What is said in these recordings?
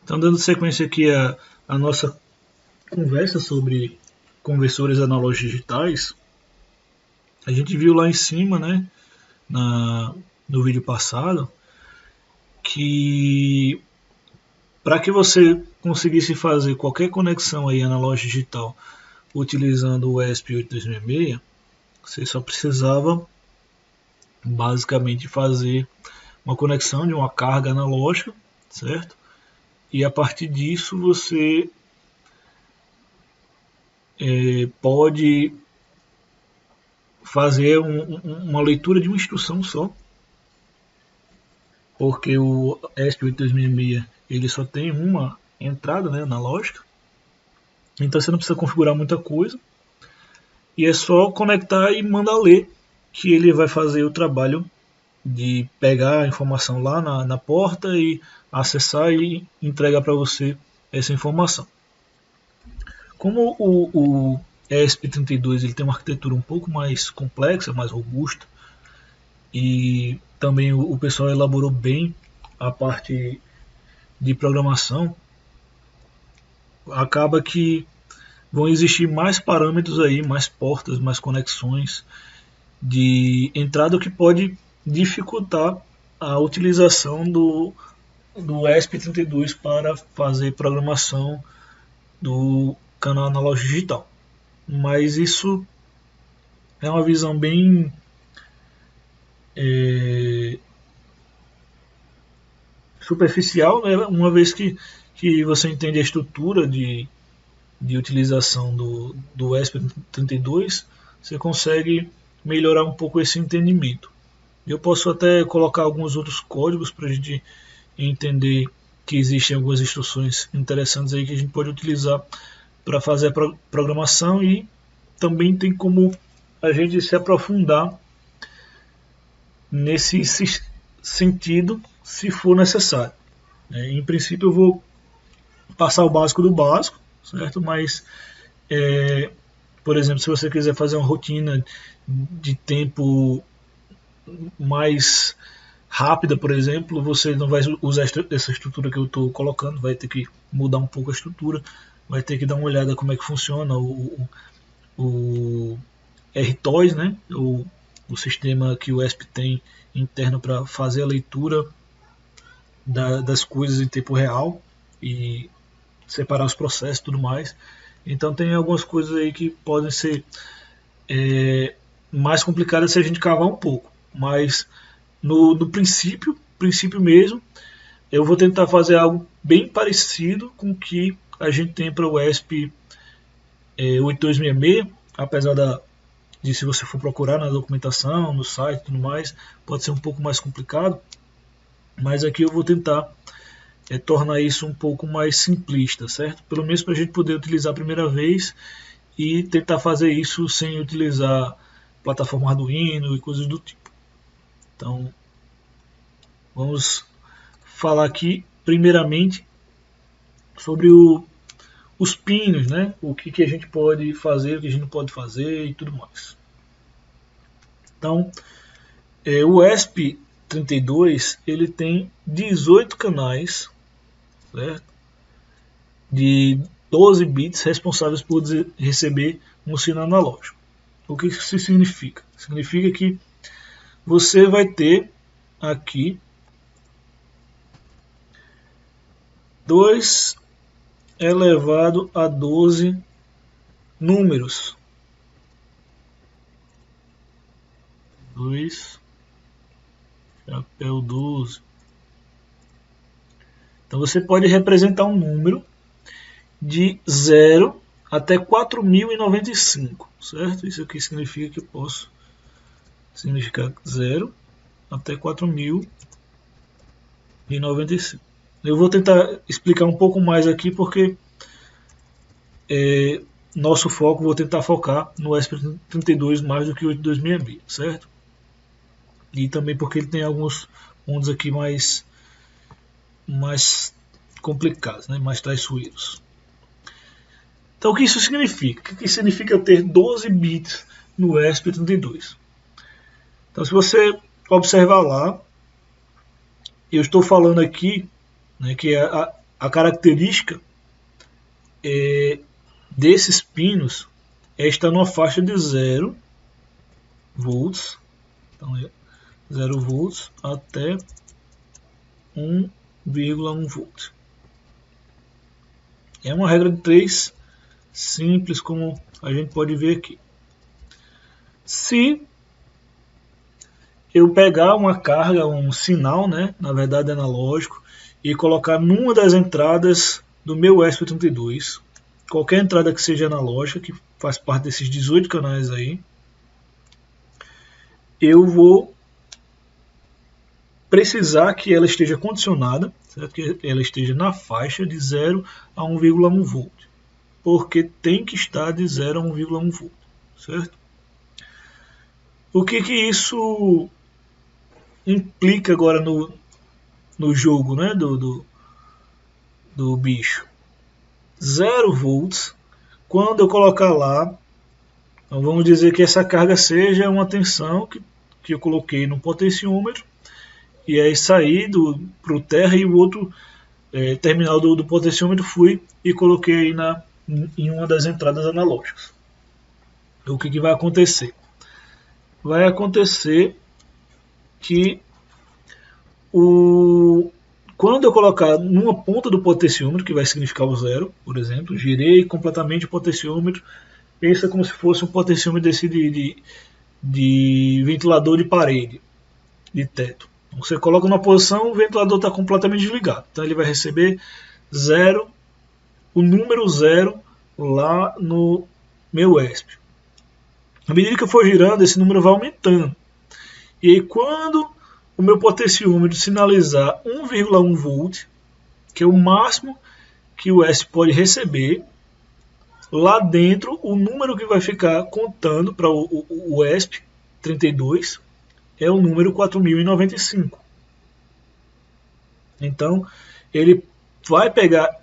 Então, dando sequência aqui a nossa conversa sobre conversores analógicos digitais, a gente viu lá em cima, né, no vídeo passado, que para que você conseguisse fazer qualquer conexão aí analógica digital utilizando o ESP8266, você só precisava basicamente fazer uma conexão de uma carga analógica, certo? E a partir disso você pode fazer uma leitura de uma instrução só, porque o ESP8266 ele só tem uma entrada, né, analógica, então você não precisa configurar muita coisa, e é só conectar e mandar ler, que ele vai fazer o trabalho de pegar a informação lá na porta e acessar e entregar para você essa informação. Como o ESP32 ele tem uma arquitetura um pouco mais complexa, mais robusta, e também o pessoal elaborou bem a parte de programação, acaba que vão existir mais parâmetros aí, mais portas, mais conexões de entrada, que pode dificultar a utilização do ESP32 para fazer programação do canal analógico digital. Mas isso é uma visão bem superficial, né? Uma vez que você entende a estrutura de utilização do ESP32, você consegue melhorar um pouco esse entendimento. Eu posso até colocar alguns outros códigos para a gente entender que existem algumas instruções interessantes aí que a gente pode utilizar para fazer a programação, e também tem como a gente se aprofundar nesse sentido se for necessário. Em princípio eu vou passar o básico do básico, certo? Mas, por exemplo, se você quiser fazer uma rotina de tempo mais rápida, por exemplo, você não vai usar essa estrutura que eu estou colocando, vai ter que mudar um pouco a estrutura, vai ter que dar uma olhada como é que funciona o RTOS, né? O sistema que o ESP tem interno para fazer a leitura das coisas em tempo real e separar os processos e tudo mais. Então tem algumas coisas aí que podem ser mais complicadas se a gente cavar um pouco, mas no princípio mesmo, eu vou tentar fazer algo bem parecido com o que a gente tem para o ESP 8266, apesar de, se você for procurar na documentação, no site e tudo mais, pode ser um pouco mais complicado, mas aqui eu vou tentar tornar isso um pouco mais simplista, certo? Pelo menos para a gente poder utilizar a primeira vez e tentar fazer isso sem utilizar plataforma Arduino e coisas do tipo. Então, vamos falar aqui primeiramente sobre os pinos, né? O que a gente pode fazer, o que a gente não pode fazer e tudo mais. Então, o ESP32 ele tem 18 canais, certo? De 12 bits responsáveis por receber um sinal analógico. O que isso significa? Significa que você vai ter aqui 2 elevado a 12 números. 2 chapéu 12. Então você pode representar um número de 0 até 4095, certo? Isso aqui significa que eu posso significar 0 até 4095. Eu vou tentar explicar um pouco mais aqui porque nosso foco, vou tentar focar no ESP32 mais do que o 8266, certo? E também porque ele tem alguns mundos aqui mais complicados, né? Mais traiçoeiros. Então o que isso significa? O que significa ter 12 bits no ESP32? Então se você observar lá, eu estou falando aqui, né, que a a característica desses pinos é estar numa faixa de 0 volts, então 0 volts até 1,1 volt. É uma regra de 3 simples, como a gente pode ver aqui. Se eu pegar uma carga, um sinal, né, na verdade analógico, e colocar numa das entradas do meu ESP32, qualquer entrada que seja analógica, que faz parte desses 18 canais aí, eu vou precisar que ela esteja condicionada, certo? Que ela esteja na faixa de 0 a 1,1 volt, porque tem que estar de 0 a 1,1 volt, certo? O que isso implica agora no jogo, né, do bicho? 0 volts, quando eu colocar lá, então vamos dizer que essa carga seja uma tensão que eu coloquei no potenciômetro, e aí saí para o terra, e o outro terminal do potenciômetro fui e coloquei em uma das entradas analógicas. O que vai acontecer? Vai acontecer que quando eu colocar numa ponta do potenciômetro, que vai significar o 0, por exemplo, girei completamente o potenciômetro, pensa como se fosse um potenciômetro desse de ventilador de parede, de teto. Então, você coloca numa posição, o ventilador está completamente desligado. Então ele vai receber 0, o número 0 lá no meu ESP. À medida que eu for girando, esse número vai aumentando. E aí quando o meu potenciômetro sinalizar 1,1 volt, que é o máximo que o ESP pode receber, lá dentro o número que vai ficar contando para o ESP 32 é o número 4095. Então ele vai pegar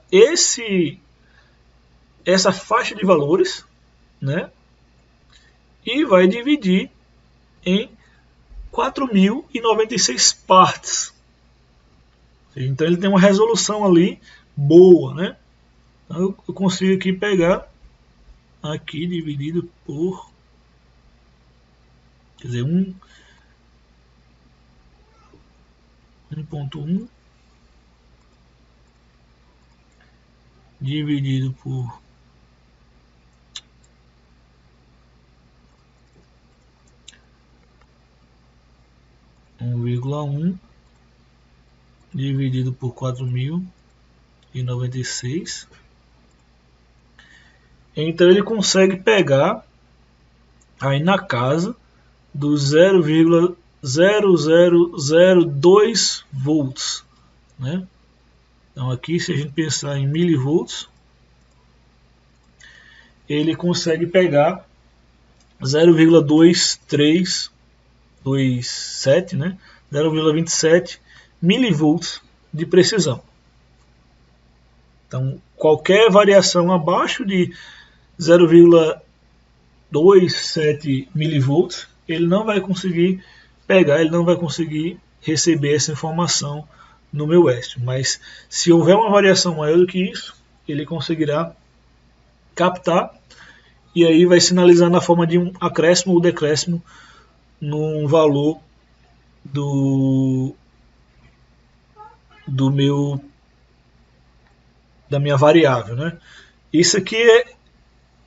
essa faixa de valores, né, e vai dividir em 4096 partes. Então ele tem uma resolução ali boa, né? Então eu consigo aqui pegar aqui dividido por, quer dizer, 1.1 dividido por 1,1 dividido por 4096. Então ele consegue pegar aí na casa do 0,0002 volts, né? Então aqui, se a gente pensar em milivolts, ele consegue pegar 0,2327, né? 0,27 milivolts de precisão. Então qualquer variação abaixo de 0,27 milivolts, ele não vai conseguir pegar, ele não vai conseguir receber essa informação no meu ESP. Mas se houver uma variação maior do que isso, ele conseguirá captar, e aí vai sinalizar na forma de um acréscimo ou decréscimo no valor da minha variável, né? Isso aqui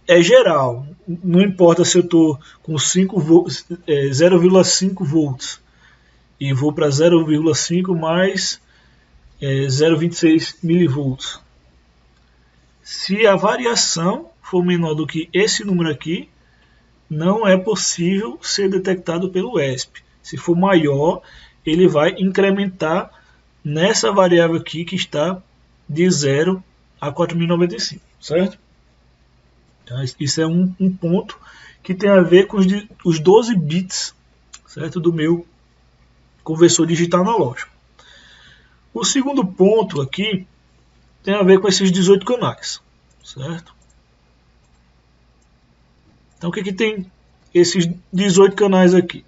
é geral, não importa se eu estou com 0,5 volts e vou para 0,5 mais 0,26 milivolts. Se a variação for menor do que esse número aqui, não é possível ser detectado pelo ESP. Se for maior, ele vai incrementar nessa variável aqui que está de 0 a 4095, certo? Então, isso é um ponto que tem a ver com os 12 bits, certo, do meu conversor digital analógico. O segundo ponto aqui tem a ver com esses 18 canais, certo? Então o que tem esses 18 canais aqui?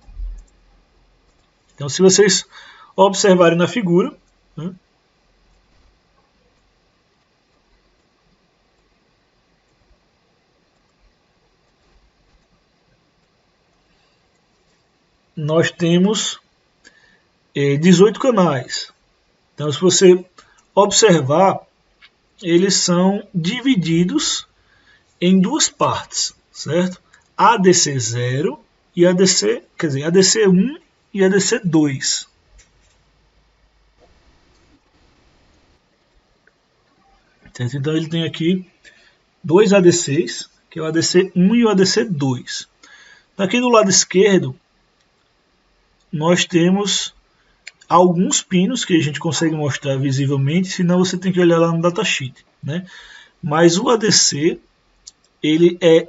Então se vocês observarem na figura, né, nós temos 18 canais. Então, se você observar, eles são divididos em duas partes, certo? ADC0 e ADC, quer dizer, ADC1 e ADC2. Então ele tem aqui dois ADCs, que é o ADC1 e o ADC2. Aqui do lado esquerdo, nós temos alguns pinos que a gente consegue mostrar visivelmente, senão você tem que olhar lá no datasheet, né? Mas o ADC, ele é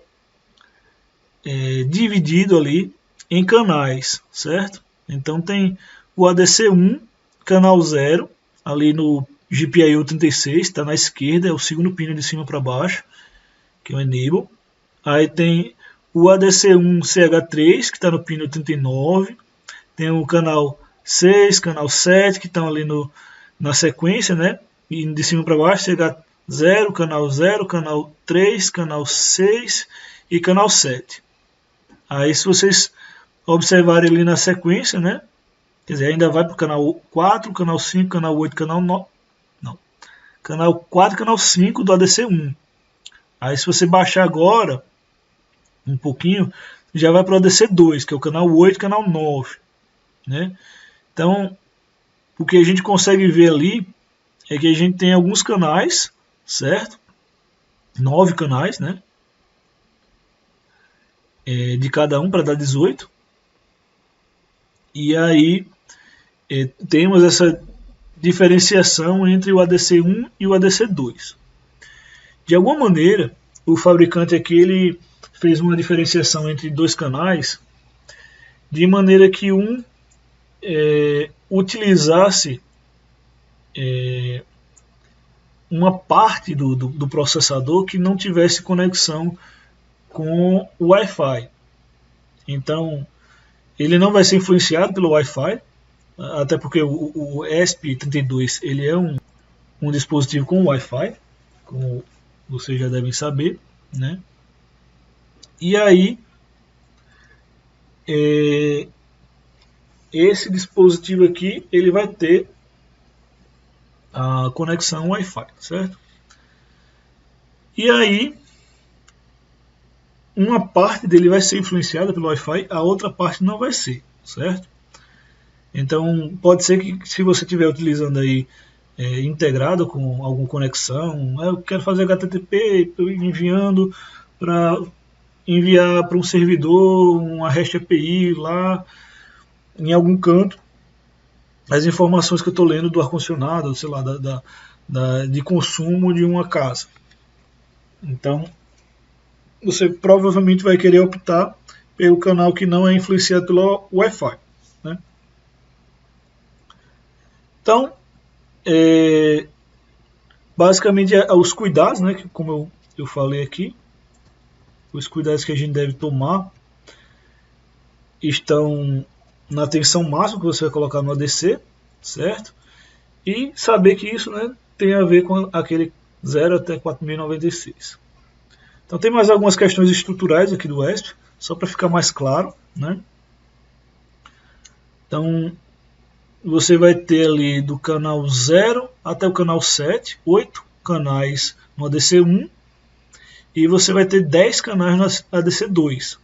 dividido ali em canais, certo? Então tem o ADC1, canal 0, ali no GPIO 36, está na esquerda, é o segundo pino de cima para baixo, que é o Enable. Aí tem o ADC1 CH3, que está no pino 39. Tem o canal 6, canal 7, que estão ali na sequência, né? E de cima para baixo, CH0, canal 0, canal 3, canal 6 e canal 7. Aí se vocês observarem ali na sequência, né? Quer dizer, ainda vai para o canal 4, canal 5, canal 8, canal 9. Não. Canal 4 canal 5 do ADC1. Aí se você baixar agora um pouquinho, já vai para o ADC2, que é o canal 8 canal 9. Né? Então, o que a gente consegue ver ali é que a gente tem alguns canais, certo? 9 canais, né? De cada um para dar 18. E aí temos essa diferenciação entre o ADC1 e o ADC2. De alguma maneira, o fabricante aqui ele fez uma diferenciação entre dois canais, de maneira que um utilizasse uma parte do processador que não tivesse conexão com o Wi-Fi. Então, ele não vai ser influenciado pelo Wi-Fi, até porque o ESP32 ele é um dispositivo com Wi-Fi, como vocês já devem saber, né? E aí, esse dispositivo aqui ele vai ter a conexão Wi-Fi, certo? E aí, uma parte dele vai ser influenciada pelo Wi-Fi, a outra parte não vai ser, certo? Então, pode ser que se você estiver utilizando aí integrado com alguma conexão, eu quero fazer HTTP, estou enviando para enviar para um servidor, uma REST API lá em algum canto, as informações que eu estou lendo do ar-condicionado, sei lá, de consumo de uma casa. Então, você provavelmente vai querer optar pelo canal que não é influenciado pelo Wi-Fi, né? Então, basicamente os cuidados, né, que como eu falei aqui, os cuidados que a gente deve tomar estão na tensão máxima que você vai colocar no ADC, certo? E saber que isso, né, tem a ver com aquele 0 até 4096. Então tem mais algumas questões estruturais aqui do ESP, só para ficar mais claro, né? Então você vai ter ali do canal 0 até o canal 7, 8 canais no ADC1 e você vai ter 10 canais no ADC2.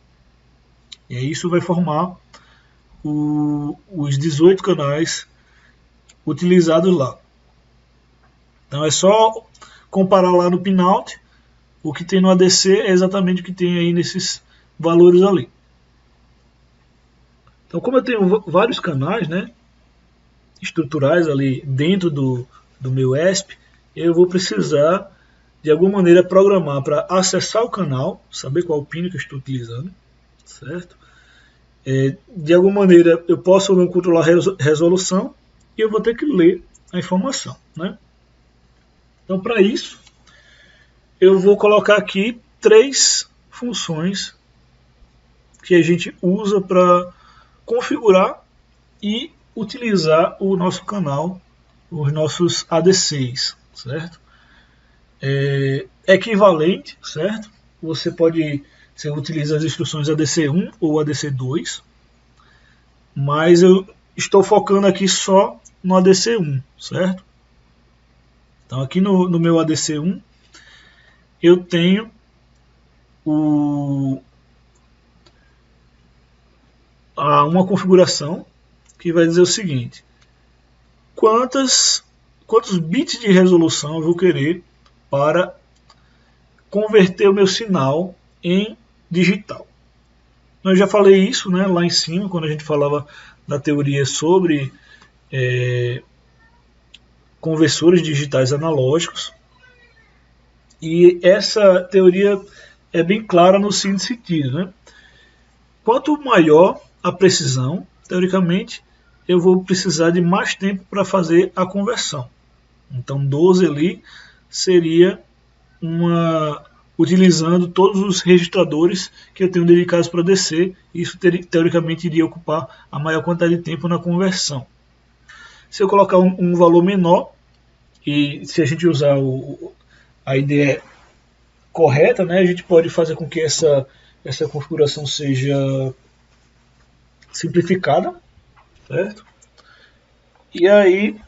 E aí isso vai formar os 18 canais utilizados lá. Então é só comparar lá no pinout. O que tem no ADC é exatamente o que tem aí nesses valores ali. Então, como eu tenho vários canais, né, estruturais ali dentro do meu ESP, eu vou precisar de alguma maneira programar para acessar o canal, saber qual pino que eu estou utilizando, certo? De alguma maneira eu posso ou não controlar a resolução e eu vou ter que ler a informação, né? Então, para isso, eu vou colocar aqui 3 funções que a gente usa para configurar e utilizar o nosso canal, os nossos ADCs, certo? Equivalente, certo? Você utiliza as instruções ADC1 ou ADC2. mas eu estou focando aqui só no ADC1, certo? Então aqui no meu ADC1 eu tenho uma configuração que vai dizer o seguinte: quantos bits de resolução eu vou querer para converter o meu sinal em digital. Eu já falei isso, né, lá em cima, quando a gente falava da teoria sobre conversores digitais analógicos. E essa teoria é bem clara no seguinte sentido, né? Quanto maior a precisão, teoricamente, eu vou precisar de mais tempo para fazer a conversão. Então 12 ali seria utilizando todos os registradores que eu tenho dedicados para DC, isso teoricamente iria ocupar a maior quantidade de tempo na conversão. Se eu colocar um valor menor, e se a gente usar a IDE correta, né, a gente pode fazer com que essa configuração seja simplificada, certo? E aí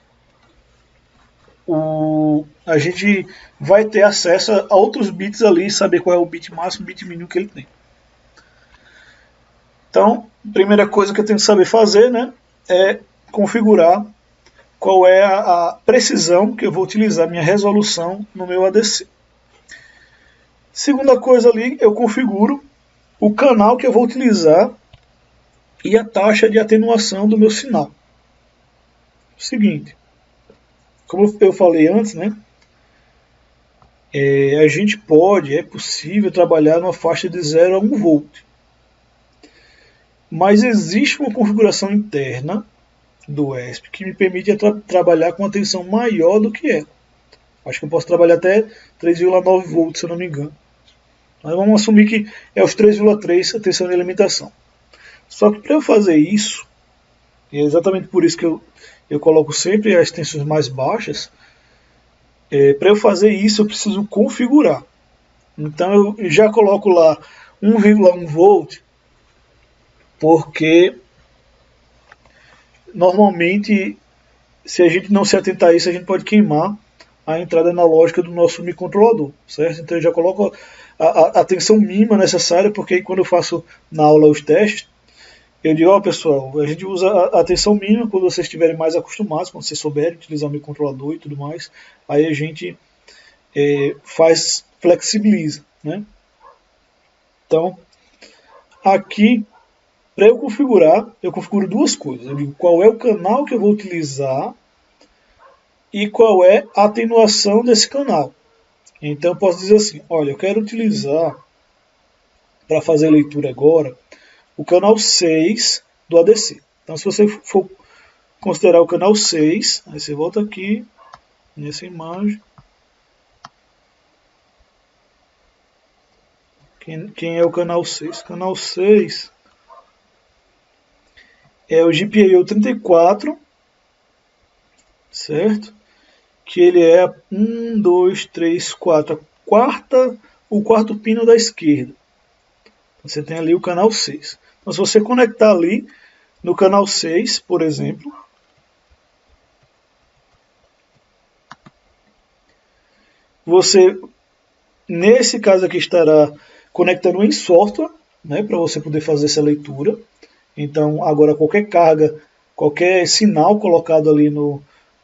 a gente vai ter acesso a outros bits ali, saber qual é o bit máximo e o bit mínimo que ele tem. Então, a primeira coisa que eu tenho que saber fazer, né, é configurar qual é a precisão que eu vou utilizar, minha resolução no meu ADC. Segunda coisa ali, eu configuro o canal que eu vou utilizar e a taxa de atenuação do meu sinal. Seguinte, como eu falei antes, né, a gente é possível trabalhar numa faixa de 0 a 1 volt. Mas existe uma configuração interna do ESP que me permite trabalhar com uma tensão maior do que ela. Acho que eu posso trabalhar até 3,9 volts, se eu não me engano. Mas vamos assumir que é os 3,3 a tensão de alimentação. Só que para eu fazer isso, e é exatamente por isso que eu coloco sempre as tensões mais baixas, para eu fazer isso eu preciso configurar. Então eu já coloco lá 1,1 volt, porque normalmente, se a gente não se atentar a isso, a gente pode queimar a entrada analógica do nosso microcontrolador, certo? Então eu já coloco a tensão mínima necessária, porque aí quando eu faço na aula os testes, eu digo, pessoal, a gente usa a tensão mínima quando vocês estiverem mais acostumados, quando vocês souberem utilizar o microcontrolador e tudo mais, aí a gente flexibiliza, né? Então, aqui, para eu configurar, eu configuro duas coisas. Eu digo qual é o canal que eu vou utilizar e qual é a atenuação desse canal. Então eu posso dizer assim, olha, eu quero utilizar, para fazer a leitura agora, o canal 6 do ADC. Então se você for considerar o canal 6, aí você volta aqui, nessa imagem. Quem é o canal 6? O canal 6 é o GPIO 34, certo? Que ele é 1, 2, 3, 4, o quarto pino da esquerda. Você tem ali o canal 6. Então se você conectar ali no canal 6, por exemplo, você, nesse caso aqui, estará conectando em software, né, para você poder fazer essa leitura. Então agora qualquer carga, qualquer sinal colocado ali no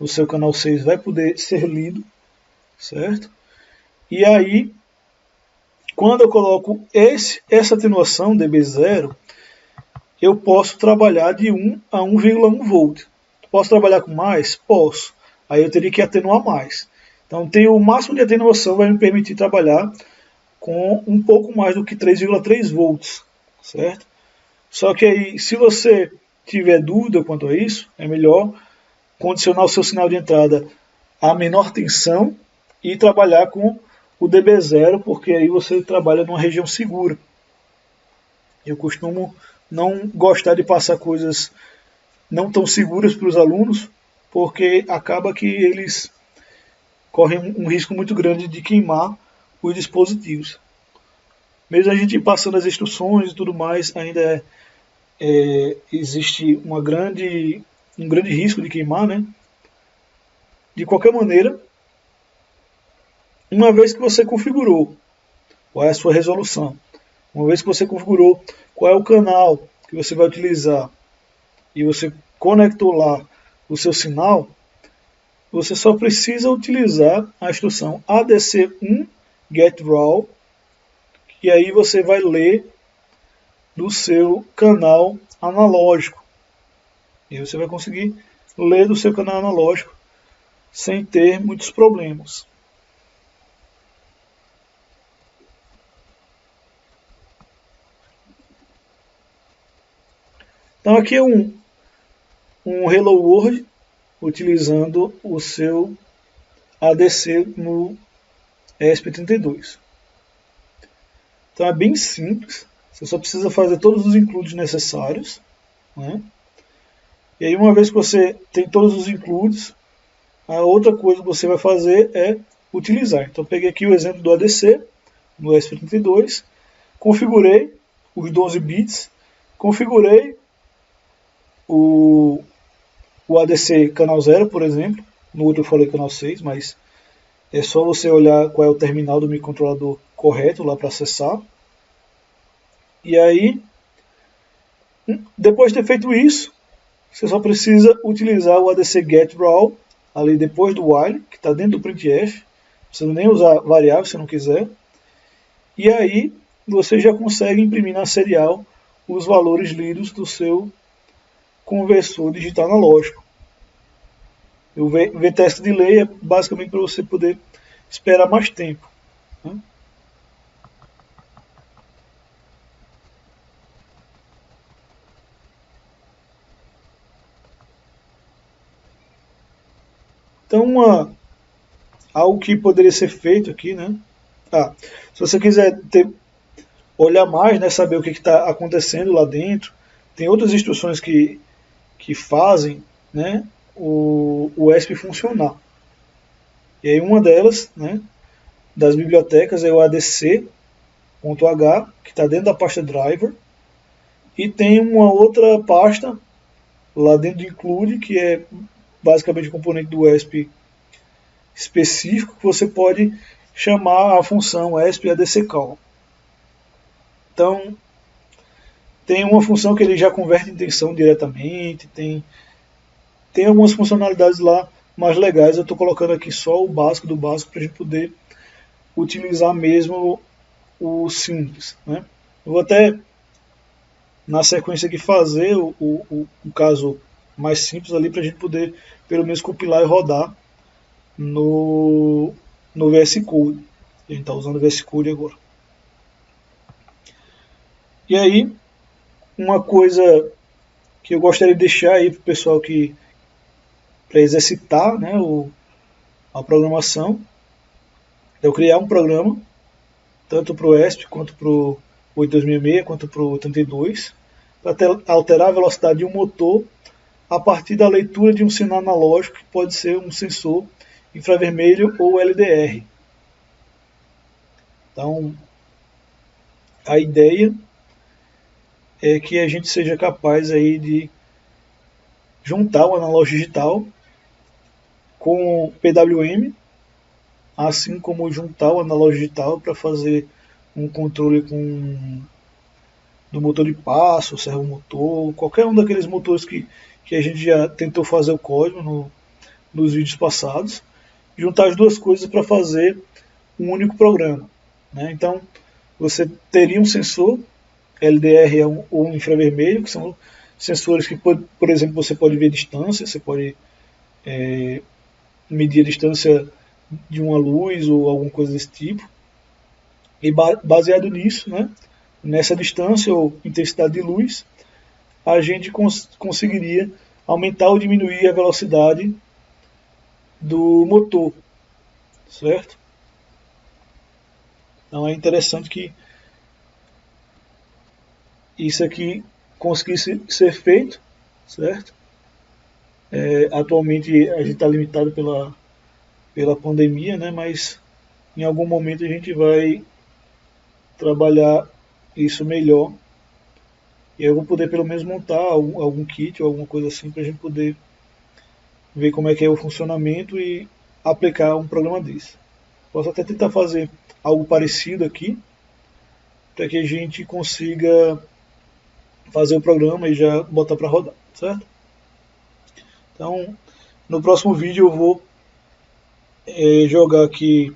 seu canal 6 vai poder ser lido, certo? E aí, quando eu coloco essa atenuação dB0, eu posso trabalhar de 1 a 1,1 volt. Posso trabalhar com mais? Posso. Aí eu teria que atenuar mais. Então tem o máximo de atenuação, vai me permitir trabalhar com um pouco mais do que 3,3 volts, certo? Só que aí, se você tiver dúvida quanto a isso, é melhor condicionar o seu sinal de entrada à menor tensão e trabalhar com o dB0, porque aí você trabalha numa região segura. Eu costumo não gostar de passar coisas não tão seguras para os alunos, porque acaba que eles correm um risco muito grande de queimar os dispositivos. Mesmo a gente passando as instruções e tudo mais, ainda existe um grande risco de queimar, né? De qualquer maneira, uma vez que você configurou qual é a sua resolução, uma vez que você configurou qual é o canal que você vai utilizar e você conectou lá o seu sinal, você só precisa utilizar a instrução ADC1 getRaw, e aí você vai ler do seu canal analógico. E você vai conseguir ler do seu canal analógico sem ter muitos problemas. Então aqui é um Hello World utilizando o seu ADC no ESP32. Então é bem simples, você só precisa fazer todos os includes necessários, né? E aí uma vez que você tem todos os includes, a outra coisa que você vai fazer é utilizar. Então peguei aqui o exemplo do ADC no ESP32, configurei os 12 bits, configurei o ADC canal 0, por exemplo. No outro eu falei canal 6, mas é só você olhar qual é o terminal do microcontrolador correto lá para acessar. E aí, depois de ter feito isso, você só precisa utilizar o ADC getRaw ali depois do while, que está dentro do printf. Não precisa nem usar variável se não quiser. E aí você já consegue imprimir na serial os valores lidos do seu conversor digital analógico. O VTest Delay é basicamente para você poder esperar mais tempo, né? Então, algo que poderia ser feito aqui, né? Se você quiser olhar mais, né, saber o que está acontecendo lá dentro, tem outras instruções que fazem, né, o ESP funcionar. E aí uma delas, né, das bibliotecas é o ADC.h, que está dentro da pasta driver, e tem uma outra pasta lá dentro do include, que é basicamente o componente do ESP específico, que você pode chamar a função ESP ADC-call. Então, tem uma função que ele já converte em tensão diretamente, tem algumas funcionalidades lá mais legais. Eu estou colocando aqui só o básico do básico para a gente poder utilizar mesmo o simples, né? Eu vou até, na sequência aqui, fazer o caso mais simples ali para a gente poder, pelo menos, compilar e rodar no VS Code. A gente está usando o VS Code agora. E aí, uma coisa que eu gostaria de deixar aí para o pessoal para exercitar, né, a programação, é eu criar um programa, tanto para o ESP, quanto para o 8266, quanto para o 32, para alterar a velocidade de um motor a partir da leitura de um sinal analógico, que pode ser um sensor infravermelho ou LDR. Então, a ideia é que a gente seja capaz aí de juntar o analógico digital com o PWM, assim como juntar o analógico digital para fazer um controle do motor de passo, servomotor, qualquer um daqueles motores que a gente já tentou fazer o código nos vídeos passados, juntar as duas coisas para fazer um único programa, né? Então, você teria um sensor LDR ou um infravermelho, que são sensores que, por exemplo, você pode ver a distância, você pode medir a distância de uma luz ou alguma coisa desse tipo. E baseado nisso, né, nessa distância ou intensidade de luz, a gente conseguiria aumentar ou diminuir a velocidade do motor, certo? Então é interessante que isso aqui conseguisse ser feito, certo? Atualmente a gente está limitado pela pandemia, né? Mas em algum momento a gente vai trabalhar isso melhor E aí eu vou poder pelo menos montar algum kit ou alguma coisa assim para a gente poder ver como é que é o funcionamento e aplicar um programa desse. Posso até tentar fazer algo parecido aqui, para que a gente consiga fazer o programa e já botar para rodar, certo? Então, no próximo vídeo eu vou jogar aqui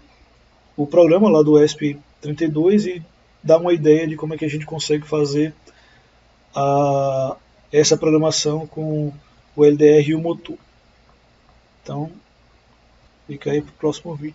o programa lá do ESP32 e dar uma ideia de como é que a gente consegue fazer essa programação com o LDR e o motor. Então, fica aí para o próximo vídeo.